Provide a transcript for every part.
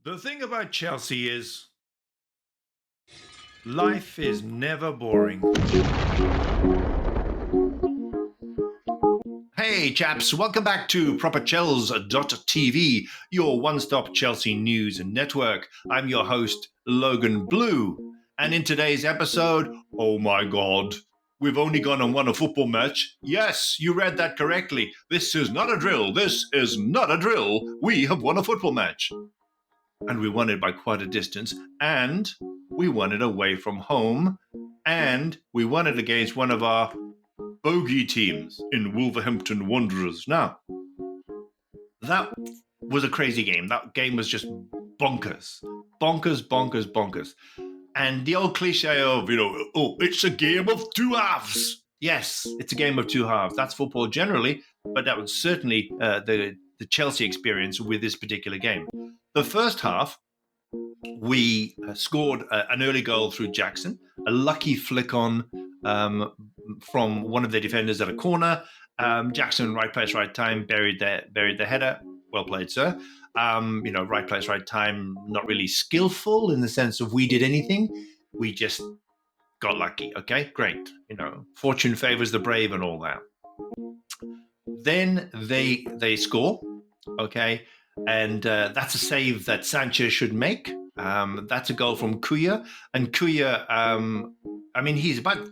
The thing about Chelsea is life is never boring. Hey chaps, welcome back to properchels.tv, your one-stop Chelsea news network. I'm your host, Logan Blue. And in today's episode, oh my god, we've only gone and won a football match. Yes, you read that correctly. This is not a drill. This is not a drill. We have won a football match. And we won it by quite a distance, and we won it away from home, and we won it against one of our bogey teams in Wolverhampton Wanderers. Now, that was a crazy game. That game was just bonkers. Bonkers, bonkers, bonkers. And the old cliche of, it's a game of two halves. Yes, it's a game of two halves. That's football generally, but that was certainly the Chelsea experience with this particular game. The first half, we scored an early goal through Jackson, a lucky flick on from one of the defenders at a corner. Jackson, right place, right time, buried the header. Well played, sir. Right place, right time. Not really skillful in the sense of we did anything. We just got lucky. Okay, great. Fortune favors the brave and all that. Then they score. Okay, and that's a save that Sanchez should make. That's a goal from Kuya. And Kuya, he's about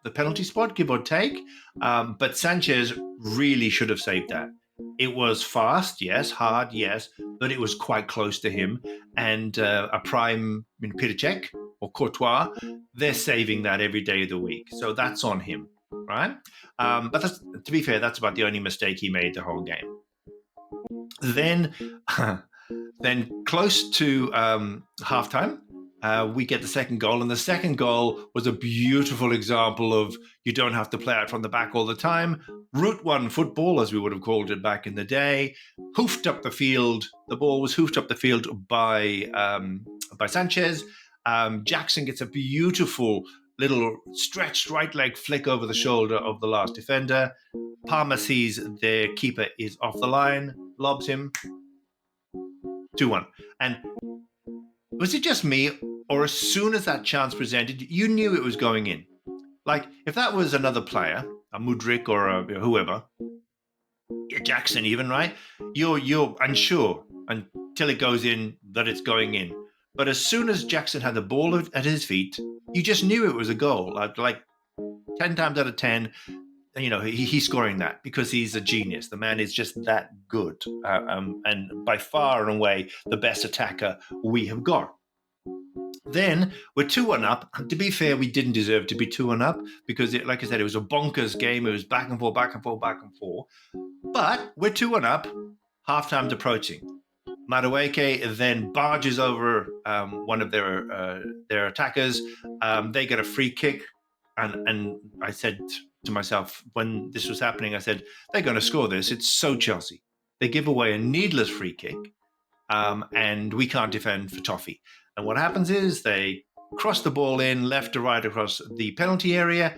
the penalty spot, give or take. But Sanchez really should have saved that. It was fast, yes, hard, yes, but it was quite close to him. And a prime Peter Cech or Courtois, they're saving that every day of the week. So that's on him, right? But to be fair, that's about the only mistake he made the whole game. Then close to halftime, we get the second goal. And the second goal was a beautiful example of you don't have to play out from the back all the time. Route one football, as we would have called it back in the day, hoofed up the field. The ball was hoofed up the field by Sanchez. Jackson gets a beautiful little stretched right leg flick over the shoulder of the last defender. Palmer sees their keeper is off the line, lobs him. 2-1. And was it just me, or as soon as that chance presented, you knew it was going in? Like, if that was another player, a Mudryk or a whoever, Jackson even, right? You're unsure until it goes in that it's going in. But as soon as Jackson had the ball at his feet, you just knew it was a goal. Like 10 times out of 10, he's scoring that because he's a genius. The man is just that good, and by far and away the best attacker we have got. Then we're 2-1 up. To be fair, we didn't deserve to be 2-1 up because, like I said, it was a bonkers game. It was back and forth, back and forth, back and forth. But we're 2-1 up. Halftime's approaching. Madueke then barges over one of their attackers. They get a free kick, and I said to myself when this was happening, I said, they're going to score this. It's so Chelsea. They give away a needless free kick, and we can't defend for toffee. And what happens is they cross the ball in left to right across the penalty area.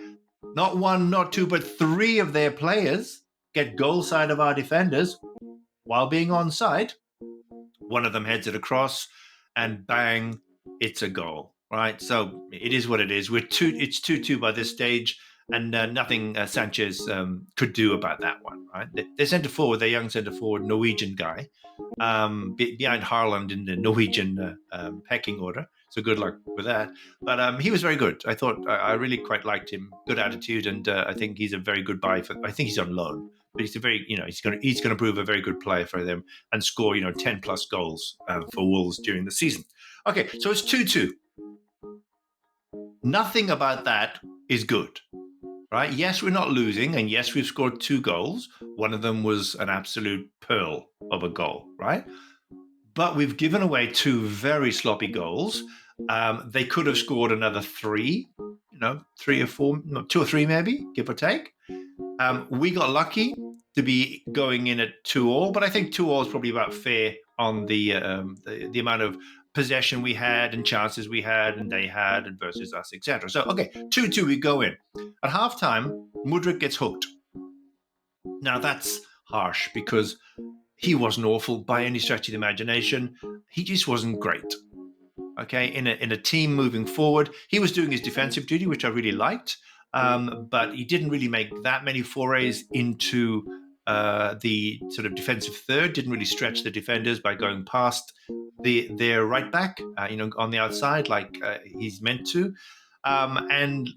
Not one, not two, but three of their players get goal side of our defenders while being onside. One of them heads it across, and bang, it's a goal. Right? So it is what it is. It's 2-2 by this stage. And nothing Sanchez could do about that one, right? Their centre forward, their young centre forward, Norwegian guy, behind Haaland in the Norwegian pecking order. So good luck with that. But he was very good. I thought I really quite liked him. Good attitude, and I think he's a very good buy. I think he's on loan, but he's he's going to prove a very good player for them and score 10 plus goals for Wolves during the season. Okay, so it's 2-2. Nothing about that is good. Right? Yes, we're not losing, and yes, we've scored 2 goals. One of them was an absolute pearl of a goal, right? But we've given away 2 very sloppy goals. They could have scored another 3, 3 or 4, 2 or 3 maybe, give or take. We got lucky to be going in at 2-2, but I think 2-2 is probably about fair on the amount of possession we had and chances we had and they had and versus us, etc. So, okay, 2-2, we go in. At halftime, Mudryk gets hooked. Now, that's harsh because He wasn't awful by any stretch of the imagination. He just wasn't great. Okay, in a team moving forward, he was doing his defensive duty, which I really liked, but he didn't really make that many forays into the sort of defensive third. Didn't really stretch the defenders by going past their right back, on the outside like he's meant to, and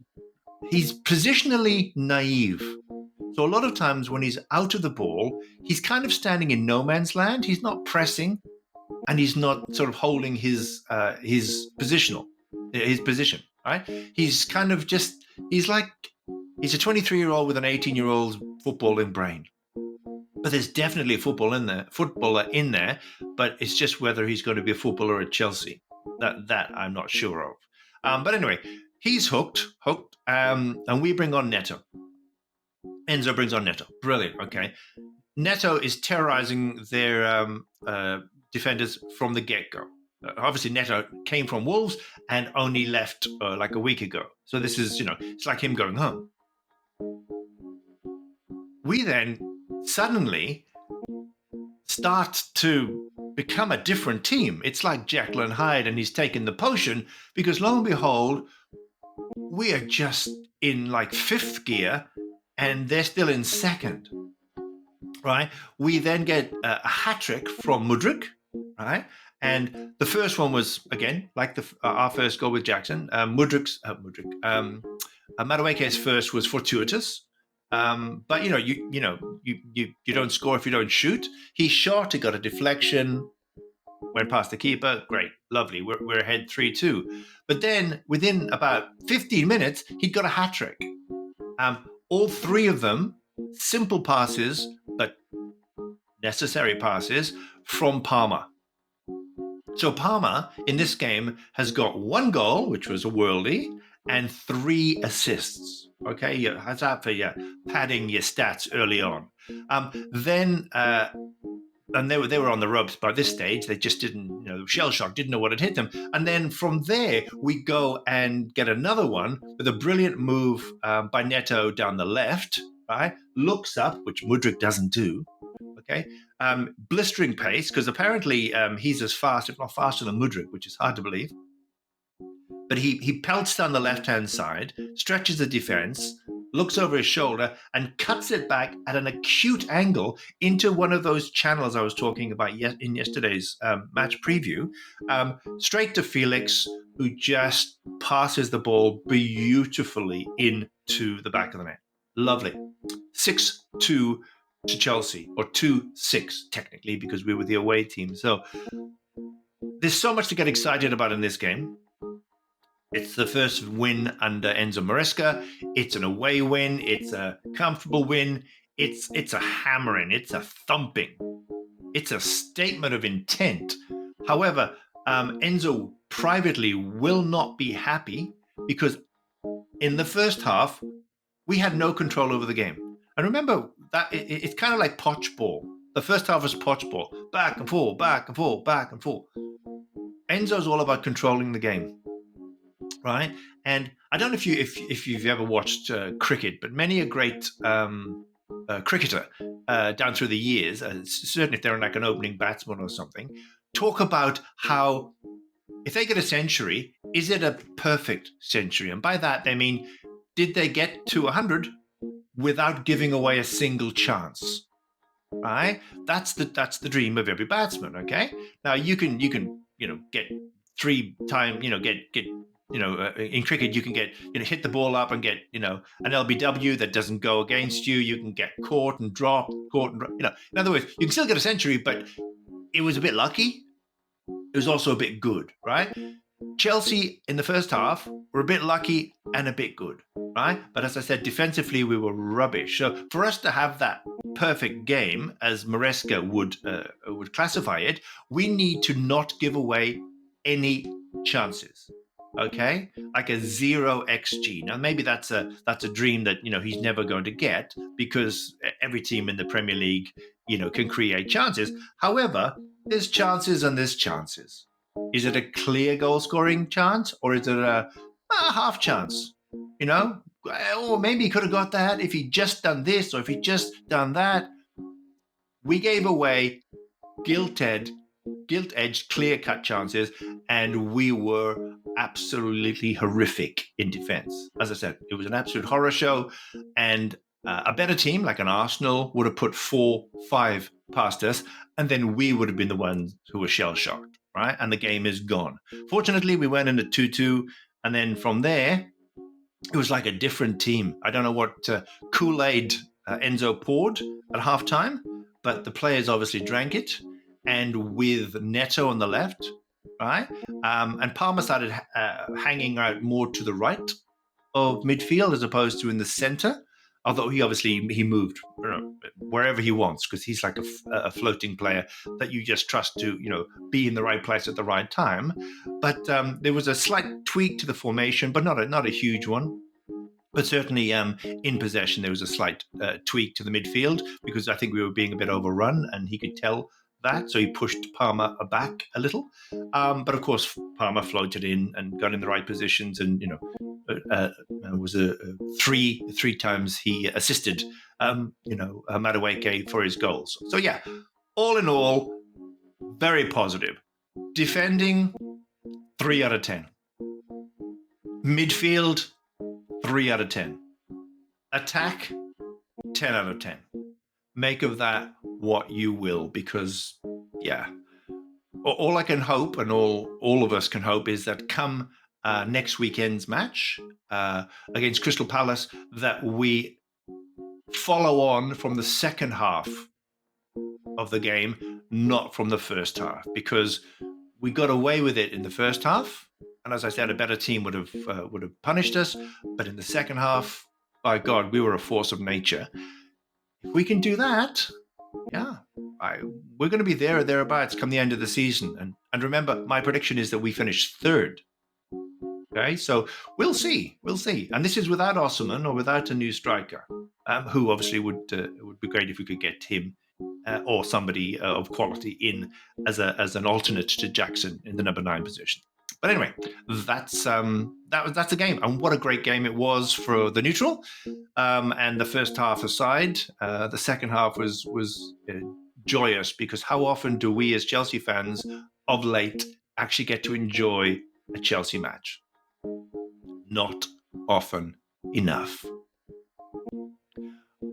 he's positionally naive. So a lot of times when he's out of the ball, he's kind of standing in no man's land. He's not pressing, and he's not sort of holding his position, right? He's kind of just he's a 23-year-old with an 18-year-old footballing brain. But there's definitely a footballer in there, but it's just whether he's going to be a footballer at Chelsea. That I'm not sure of. But anyway, he's hooked, and we bring on Neto. Enzo brings on Neto. Brilliant. Okay, Neto is terrorizing their defenders from the get-go. Obviously, Neto came from Wolves and only left like a week ago. So this is, it's like him going home. We then suddenly start to become a different team. It's like Jekyll and Hyde, and he's taken the potion, because lo and behold, we are just in like fifth gear and they're still in second, right? We then get a hat-trick from Mudryk, right? And the first one was, again, like our first goal with Jackson. Madueke's first was fortuitous. But you don't score if you don't shoot. He shot, he got a deflection, went past the keeper. Great, lovely. We're ahead 3-2. But then within about 15 minutes, he got a hat-trick. All three of them, simple passes, but necessary passes from Palmer. So Palmer in this game has got one goal, which was a worldie, and 3 assists. Okay, how's that for you? Padding your stats early on. And they were on the ropes by this stage. They just didn't, shell shock, didn't know what had hit them. And then from there, we go and get another one with a brilliant move by Neto down the left, right? Looks up, which Mudryk doesn't do. Okay, blistering pace, because apparently he's as fast, if not faster than Mudryk, which is hard to believe. But he pelts down the left-hand side, stretches the defense, looks over his shoulder, and cuts it back at an acute angle into one of those channels I was talking about in yesterday's match preview, straight to Felix, who just passes the ball beautifully into the back of the net. Lovely. 6-2 to Chelsea, or 2-6 technically, because we were the away team. So there's so much to get excited about in this game. It's the first win under Enzo Maresca. It's an away win. It's a comfortable win. It's a hammering. It's a thumping. It's a statement of intent. However, Enzo privately will not be happy, because in the first half, we had no control over the game. And remember, that it's kind of like potch ball. The first half was potch ball. Back and forth, back and forth, back and forth. Enzo's all about controlling the game. Right, and I don't know if you've ever watched cricket, but many a great cricketer down through the years, certainly if they're like an opening batsman or something, talk about how if they get a century, is it a perfect century? And by that they mean, did they get to 100 without giving away a single chance? Right, that's the dream of every batsman. Okay, now you can get 3 times, get. In cricket, you can get, hit the ball up and get, an LBW that doesn't go against you. You can get caught and dropped. In other words, you can still get a century, but it was a bit lucky. It was also a bit good, right? Chelsea in the first half were a bit lucky and a bit good, right? But as I said, defensively, we were rubbish. So for us to have that perfect game, as Maresca would classify it, we need to not give away any chances. Okay, like a 0 xG. Now maybe that's a dream that he's never going to get, because every team in the Premier League can create chances. However, there's chances and there's chances. Is it a clear goal scoring chance, or is it a half chance? Or maybe he could have got that if he just done this, or if he just done that. We gave away gilt-edged, clear-cut chances, and we were absolutely horrific in defense. As I said, it was an absolute horror show, and a better team like an Arsenal would have put 4-5 past us, and then we would have been the ones who were shell-shocked, right? And the game is gone. Fortunately, we went in at 2-2, and then from there, it was like a different team. I don't know what Kool-Aid Enzo poured at halftime, but the players obviously drank it. And with Neto on the left, right, and Palmer started hanging out more to the right of midfield as opposed to in the center. Although he moved wherever he wants because he's like a floating player that you just trust to be in the right place at the right time. But there was a slight tweak to the formation, but not a huge one. But certainly in possession, there was a slight tweak to the midfield because I think we were being a bit overrun, and he could tell that. So he pushed Palmer back a little. But of course, Palmer floated in and got in the right positions, and was three times he assisted Madueke for his goals. So yeah, all in all, very positive. Defending 3 out of 10. Midfield 3 out of 10. Attack 10 out of 10. Make of that what you will, because yeah, all I can hope, and all of us can hope, is that come next weekend's match against Crystal Palace, that we follow on from the second half of the game, not from the first half, because we got away with it in the first half, and as I said, a better team would have punished us. But in the second half, by God, we were a force of nature. If we can do that, yeah, we're going to be there or thereabouts come the end of the season. And remember, my prediction is that we finish third. Okay, so we'll see. And this is without Osman or without a new striker, who obviously would be great if we could get him or somebody of quality in as an alternate to Jackson in the number 9 position. But anyway, that's a game, and what a great game it was for the neutral. And the first half aside, the second half was joyous, because how often do we as Chelsea fans of late actually get to enjoy a Chelsea match? Not often enough.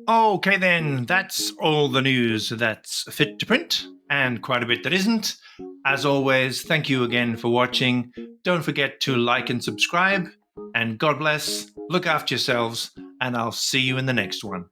Okay, then, that's all the news that's fit to print, and quite a bit that isn't. As always, thank you again for watching. Don't forget to like and subscribe, and God bless, look after yourselves, and I'll see you in the next one.